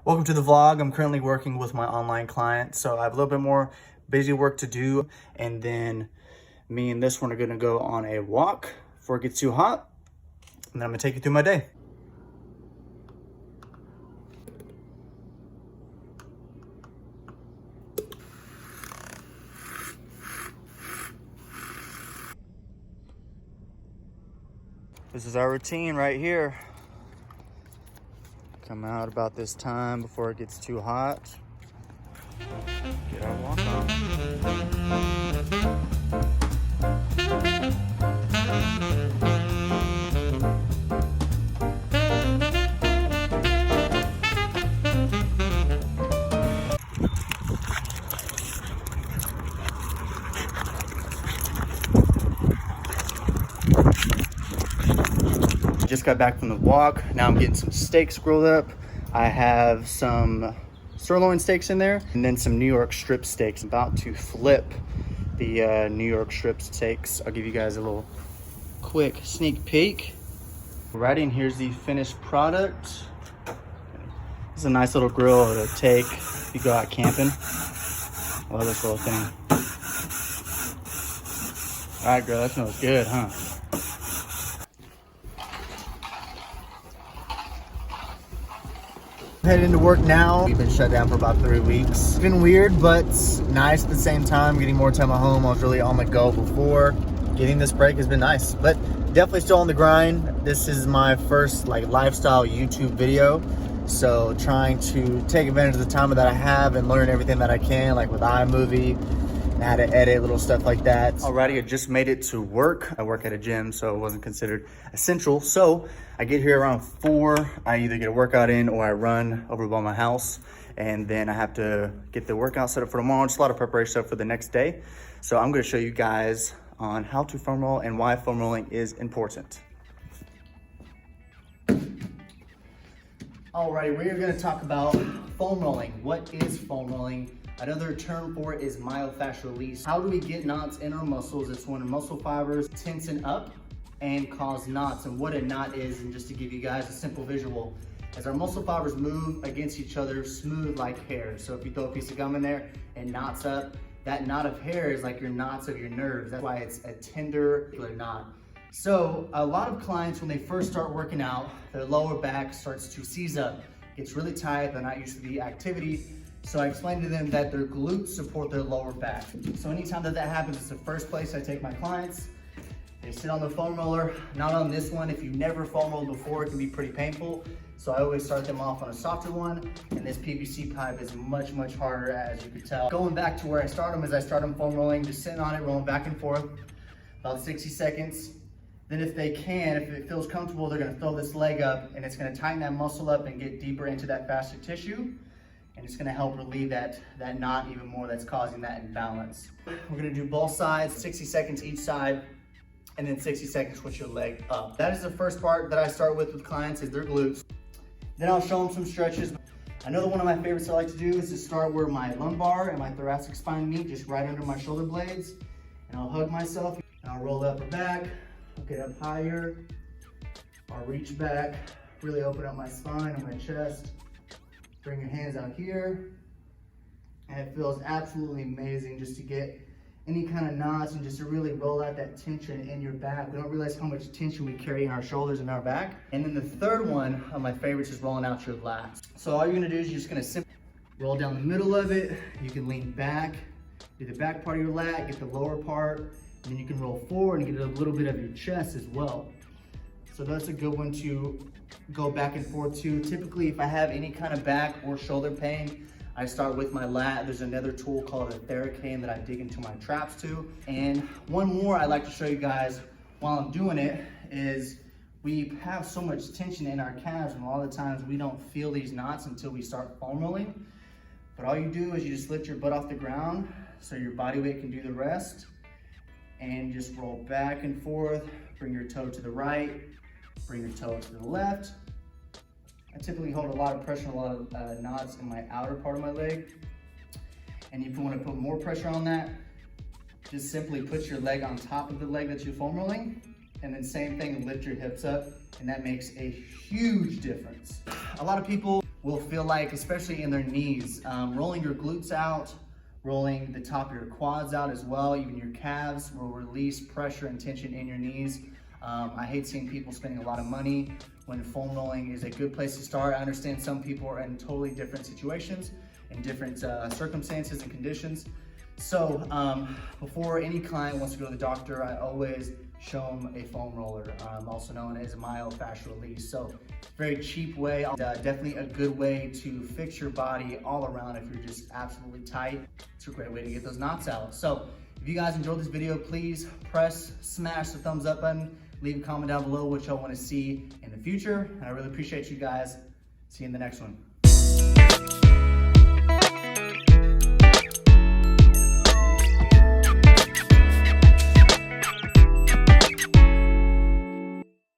Welcome to the vlog. I'm currently working with my online client, so I have a little bit more busy work to do, and then me and this one are gonna go on a walk before it gets too hot, and then I'm gonna take you through my day. This is our routine right here. Come out about this time before it gets too hot. Get our walk on. Just got back from the walk. Now I'm getting some steaks grilled up. I have some sirloin steaks in there and then some New York strip steaks. I'm about to flip the New York strip steaks. I'll give you guys a little quick sneak peek. Right in, here's the finished product. It's a nice little grill to take if you go out camping. Love this little thing. All right, girl, that smells good, huh? Heading into work now. We've been shut down for about 3 weeks. It's been weird, but nice at the same time. Getting more time at home. I was really on the go before. Getting this break has been nice, but definitely still on the grind. This is my first lifestyle YouTube video. So trying to take advantage of the time that I have and learn everything that I can, like with iMovie, and how to edit, little stuff like that. Alrighty, I just made it to work. I work at a gym, so it wasn't considered essential. So I get here around 4. I either get a workout in or I run over by my house. And then I have to get the workout set up for tomorrow. Just a lot of preparation stuff for the next day. So I'm gonna show you guys on how to foam roll and why foam rolling is important. Alrighty, we are gonna talk about foam rolling. What is foam rolling? Another term for it is myofascial release. How do we get knots in our muscles? It's when muscle fibers tension up and cause knots. And what a knot is, and just to give you guys a simple visual, as our muscle fibers move against each other, smooth like hair. So if you throw a piece of gum in there and knots up, that knot of hair is like your knots of your nerves. That's why it's a tender knot. So a lot of clients, when they first start working out, their lower back starts to seize up, gets really tight, they're not used to the activity. So I explained to them that their glutes support their lower back. So anytime that happens, it's the first place I take my clients. They sit on the foam roller, not on this one. If you've never foam rolled before, it can be pretty painful. So I always start them off on a softer one, and this PVC pipe is much, much harder, as you can tell. Going back to where I start them is I start them foam rolling, just sitting on it, rolling back and forth, about 60 seconds. Then if they can, if it feels comfortable, they're gonna throw this leg up, and it's gonna tighten that muscle up and get deeper into that fascial tissue. And it's gonna help relieve that knot even more that's causing that imbalance. We're gonna do both sides, 60 seconds each side, and then 60 seconds with your leg up. That is the first part that I start with clients, is their glutes. Then I'll show them some stretches. Another one of my favorites I like to do is to start where my lumbar and my thoracic spine meet, just right under my shoulder blades. And I'll hug myself, and I'll roll up or back, I'll get up higher, I'll reach back, really open up my spine and my chest. Bring your hands out here, and it feels absolutely amazing just to get any kind of knots and just to really roll out that tension in your back. We don't realize how much tension we carry in our shoulders and our back. And then the third one of my favorites is rolling out your lats. So all you're gonna do is you're just gonna simply roll down the middle of it. You can lean back, do the back part of your lat, get the lower part, and then you can roll forward and get a little bit of your chest as well. So that's a good one to go back and forth to. Typically, if I have any kind of back or shoulder pain, I start with my lat. There's another tool called a Theracane that I dig into my traps to. And one more I like to show you guys while I'm doing it is we have so much tension in our calves, and a lot of the times we don't feel these knots until we start foam rolling. But all you do is you just lift your butt off the ground so your body weight can do the rest, and just roll back and forth. Bring your toe to the right, bring your toe to the left. I typically hold a lot of pressure, a lot of knots in my outer part of my leg. And if you want to put more pressure on that, just simply put your leg on top of the leg that you're foam rolling, and then same thing, lift your hips up, and that makes a huge difference. A lot of people will feel like, especially in their knees, rolling your glutes out, rolling the top of your quads out as well, even your calves will release pressure and tension in your knees. I hate seeing people spending a lot of money when foam rolling is a good place to start. I understand some people are in totally different situations and different circumstances and conditions. So before any client wants to go to the doctor, I always show them a foam roller, also known as a myofascial release. So very cheap way, definitely a good way to fix your body all around if you're just absolutely tight. It's a great way to get those knots out. So if you guys enjoyed this video, please smash the thumbs up button, leave a comment down below what y'all want to see in the future. And I really appreciate you guys. See you in the next one.